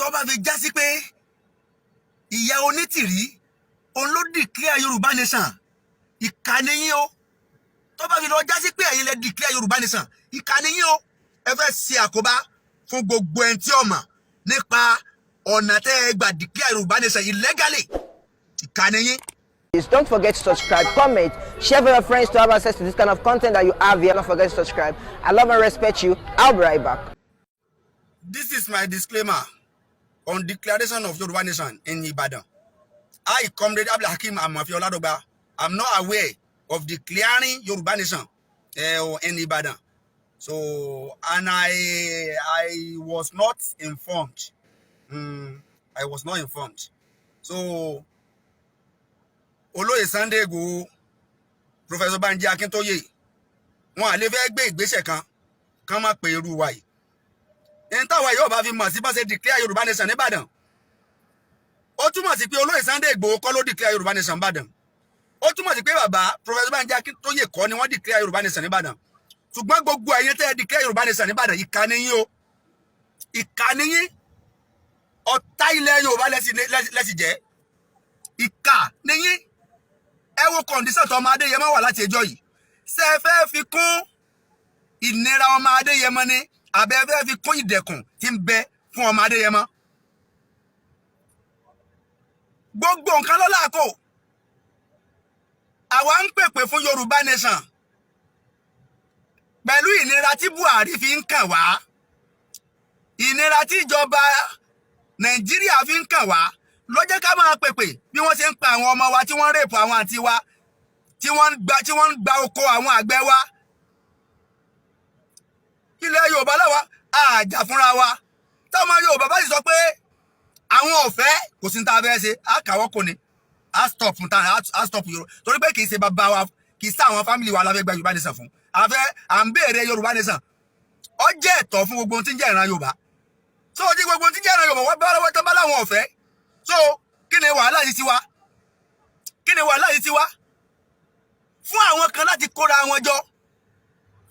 tó bá fi já sí pé ìyá Onitiri òun ló declare Yorùbá nation ìkànnì yín o tó bá fi lọ já sí pé ẹ̀yin lẹ declare Yorùbá nation ìkànnì yín o ẹ fẹ́ ṣe àkóbá fún gbogbo ẹni tí ó mọ̀ nípa ọ̀nà tẹ́ ẹ gbà declare Yorùbá nation illegally ìkànnì yín. Don't forget to subscribe, comment, share with your friends to have access to this kind of content that you have here. Don't forget to subscribe. I love and respect you. I'll be right back. This is my disclaimer on declaration of Yoruba nation in Ibadan. I, Comrade Alfa Akeem, I'm not aware of declaring Yoruba nation in Ibadan. So, and I was not informed. I was not informed. So, Olóyè Sunday Igboho, Professor Banji Akintoye, wọn lè fẹ́ gbé ìgbésẹ̀ kan má pe irú wa yìí. En táwa yóò bá fi mọ̀ sí bá ṣe declare Yorùbá nation ní Ìbàdàn. Ó túmọ̀ sí pé Olóyè Sunday Igboho kọ́ ló declare Yorùbá nation ní Ìbàdàn. Ó túmọ̀ sí pé bàbá Professor Banji Akintoye kọ́ ni wọ́n declare Yorùbá nation ní Ìbàdàn. Ṣùgbọ́n gbogbo ẹ̀yin tẹ́ declare Yorùbá nation ní Ìbàdàn ìkànnì yín o. Ìkànnì yín ọ̀tá ilẹ̀ Yorùbá lẹ́sì jẹ́. Ìkànnì yín ẹ wo condition tó ọmọ Adéyẹmọ wà láti ẹjọ́ yìí. Ṣé ẹ fẹ́ fi kún ìnira ọmọ Adéyẹmọ ni àbí ẹ fẹ́ fi kún ìdẹ̀kùn tí ń bẹ fún ọmọ Adéyẹmọ? Gbogbo nǹkan lọ́la kò. Àwa ń pèpè fún Yorùbá nation pẹ̀lú ìnira tí Buhari fi ń kàn wá, ìnira tí ìjọba Nàìjíríà fi ń kàn wá ló jẹ́ ká máa pèpè bí wọ́n ṣe ń pa àwọn ọmọ wa tí wọ́n rèpù àwọn àǹtí wa tí wọ́n ń gba oko àwọn àgbẹ̀ wa. Ilẹ̀ Yorùbá láwa àjà fúnra wa. Táwọn Yorùbá bá sì sọ pé àwọn ọ̀fẹ́ kò sí ní ta fẹ́ ṣe á kàwọ́ kò ní á stop fún ta á stop Yorùbá torí pé kì í ṣe bàbá wa kì í sí àwọn fámìlì wa la fẹ́ gba Yorùbá nation fún. À ń béèrè Yorùbá nation. Ó jẹ́ ẹ̀tọ́ fún gbogbo ohun tí ń jẹ́ ìran Yorùbá. So ó jí gbogbo ohun tí ń jẹ́ ìran Yorùbá wọ́n bá lọ́wọ́ tán bá láwọn ọ̀fẹ́. So kí ni wàhálà yìí ti wá? Kí ni wàhálà yìí ti wá? Fún àwọn kan láti kóra wọn jọ.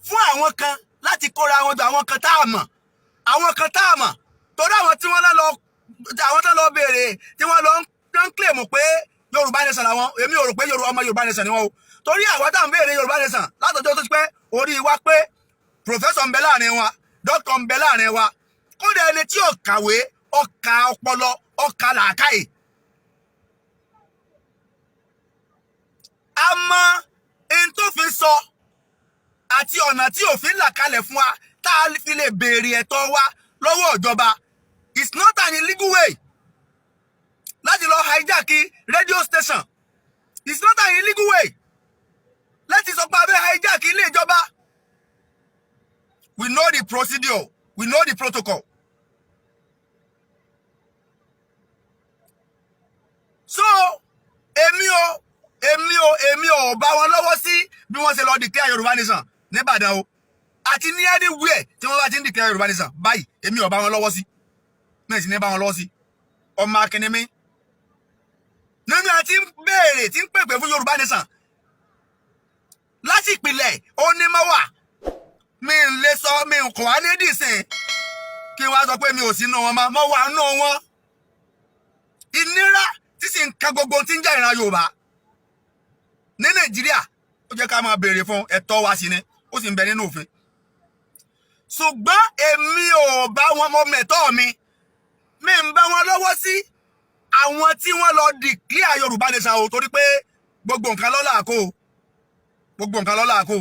Fún àwọn kan láti kóra wọn jọ, àwọn kan tá a mọ̀. Àwọn kan tá a mọ̀. Torí àwọn tí wọ́n lọ béèrè tí wọ́n lọ ń claim pé Yorùbá nation làwọn. Èmi ò rò pé ọmọ Yorùbá nation ni wọ́n o. Torí àwọn tá à ń béèrè Yorùbá nation látọjọ́ tó ti pẹ́ orí wa pé professor ń bẹ láàrin wa, doctor ń bẹ láàrin wa. Kódà ẹni tí ò kàwé, ó ka ọpọlọ, ó ka làákàyè. A mọ ẹni tó fi sọ àti ọ̀nà tí òfin là kalẹ̀ fún wa tá a fi lè béèrè ẹ̀tọ́ wa lọ́wọ́ ìjọba. It's not an illegal way láti lọ hijack radio station. It's not an illegal way láti sọ pé a fẹ́ hijack ilé ìjọba. We know the procedure. We know the protocol. So, èmi ò bá wọn lọ́wọ́ sí bí wọ́n ṣe lọ declare Yorùbá nation ní Ìbàdàn o. Àti ní anywhere tí wọ́n bá ti ń declare Yorùbá nation báyìí, èmi ò bá wọn lọ́wọ́ sí. Náà sì ní bá wọn lọ́wọ́ sí. Ọmọ akínní mi. Nínú ẹ̀ tí ń béèrè tí ń pèpè fún Yorùbá nation. Láti ìpìlẹ̀ ó ní mọ́ wà. Mi ń lè sọ mi ń kọ̀ wá ní dìsìn. Kí wọ́n sọ pé mi ò sínú wọn mọ́ wà nínú wọn. Ìnira tí sì ń ka gbogbo tí ń jẹ́ ìran Yorùbá ní Nàìjíríà ó jẹ́ ká máa béèrè fún ẹ̀tọ́ wa sí ni ó sì ń bẹ nínú òfin. Ṣùgbọ́n èmi ò bá wọn mọ mẹ́tọ́ mi ń bá wọn lọ́wọ́ sí àwọn tí wọ́n lọ declare Yorùbá nation o torí pé gbogbo nǹkan lọ́la kó gbogbo nǹkan lọ́la kó.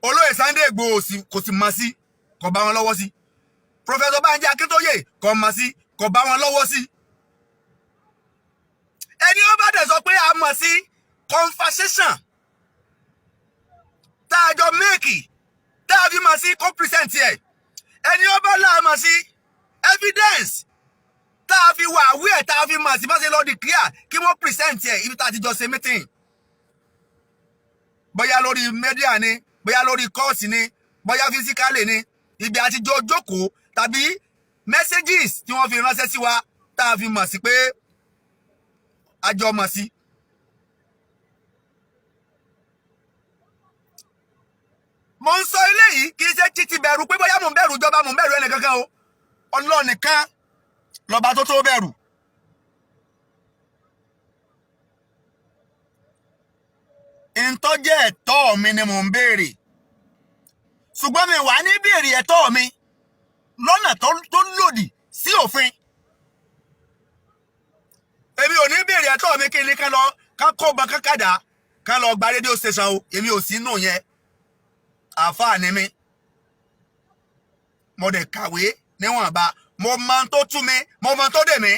Olóyè Sunday Igboho kò sì mọ̀ sí kò bá wọn lọ́wọ́ sí. Professor Banji Akintoye kò mọ̀ sí kò bá wọn lọ́wọ́ sí. Ẹni ó bá dẹ̀ sọ pé a mọ̀ sí conversation tá a jọ méèkì tá a fi mọ̀ sí kó present ẹ̀. Ẹni ó bá là mọ̀ sí evidence tá a fi wà aware tá a fi mọ̀ sí bá ṣe lọ declare kí wọ́n present ẹ̀ ibi tá a ti jọ ṣe meeting. Bóyá lórí media ni, bóyá lórí course ni, bóyá physically ni, ibi àti jọ jókòó tàbí messages tí wọ́n fi ránṣẹ́ sí wa tá a fi mọ̀ sí pé àjọ mọ̀ sí. Mo ń sọ eléyìí kì í ṣe títí bẹ̀rù pé bóyá mo ń bẹ̀rù ìjọba mo ń bẹ̀rù ẹnì kankan o. Ọlọ́run nìkan lọ́ba tó tó bẹ̀rù. Ìtọ́jẹ́ ẹ̀tọ́ mi ni mò ń béèrè. Ṣùgbọ́n mi wà ní béèrè ẹ̀tọ́ mi lọ́nà tó lòdì sí òfin. Èmi ò ní béèrè ẹ̀tọ́ mi kí ni ká kó ọgbọ́n kákàdá ká lọ gba rédíò station o. Èmi ò sí nù yẹn. Àfáà ni mi. Mo dẹ̀ kàwé níwọ̀nba. Mo mọ ohun tó tú mi, mo mọ ohun tó dè mí.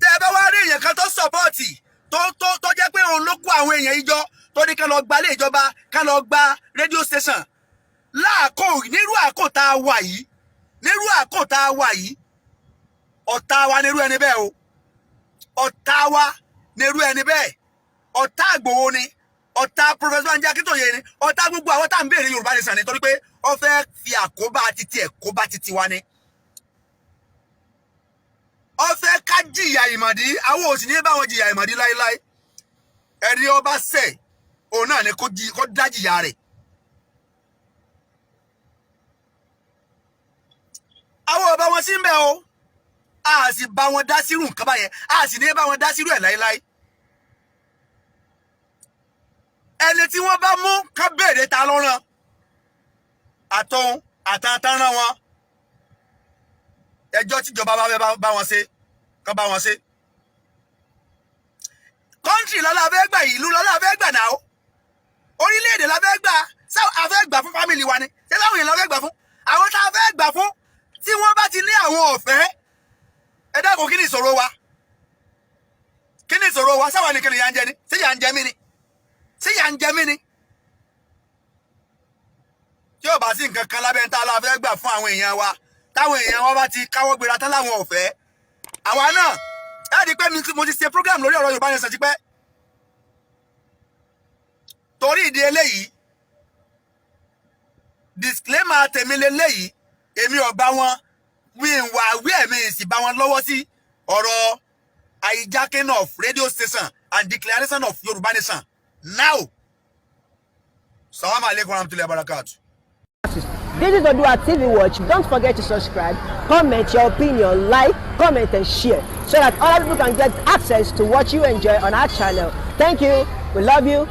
Tẹ́ ẹ bá wá rí èèyàn kan tó sọ̀pọ́ọ̀tì tó jẹ́ pé òun ló kó àwọn èèyàn ìjọ tó ní ká lọ gba ilé ìjọba ká lọ gba rédíò station nírú àkó tá a wà yìí ọ̀tá wa nírú ẹni bẹ́ẹ̀ o ọ̀tá wa nírú ẹni bẹ́ẹ̀ ọ̀tá Ìgbòho ni ọ̀tá Professor Banji Akíntóyè ni ọ̀tá gbogbo àwọn tá à ń béèrè Yorùbá nation nítorí pé ó fẹ́ fi àkóbá titi ẹ̀ kóbá titi wa ni. Ó fẹ́ ká jìyà ìmọ̀dí àwọn òsì ní bá wọn jìyà ìmọ̀dí láíláí. Ẹni ó bá ṣẹ̀ òun náà ni kó dá jìyà rẹ̀. Àwọn ọba wọn sí ń bẹ o a sì bá wọn dá sírù nǹkan báyẹn a sì ní bá wọn dá sírù ẹ̀ láíláí. Ẹni tí wọ́n bá mú ká béèrè ta ló rán àtọ̀hún àtàntàn rán wọn. Ẹjọ́ tíjọba bá wọn ṣe kán bá wọn ṣe. Kọ́ńtì lọ́la fẹ́ gbà ìlú lọ́la fẹ́ gbà náà orílẹ̀-èdè la fẹ́ gbà a fẹ́ gbà fún fámìlì wa ni ṣé láwọn èèyàn la fẹ́ gbà fún àwọn tá a fẹ́ gbà fún tí wọ́n bá ti ní àwọn ọ̀fẹ́ ẹ dákun kí ni ìṣòro wa sáwọn ni kí ni yà ń jẹ ni ṣé yà ń jẹ mí ni tí ò bá sí nǹkan kan lábẹ́ ń tá la fẹ́ gbà fún àwọn èèyàn wa táwọn èèyàn wọn bá ti káwọ́ gbéra tán láwọn ọ̀fẹ́ àwa náà ẹ di pé mo ti ṣe program lórí ọ̀rọ̀ Yorùbá nation ti pẹ́ torí ìdí eléyìí disclaimer tèmi lélẹ́yìí èmi ò bá wọn mi wà wí ẹ̀mí sì bá wọn lọ́wọ́ sí ọ̀rọ̀ hijacking of radio station and declaration of Yorùbá nation now. Salaam alaikum warahmatullahi wabarakatuh. This is ODUA TV Watch. Don't forget to subscribe, comment your opinion, like, comment and share so that other people can get access to what you enjoy on our channel. Thank you. We love you.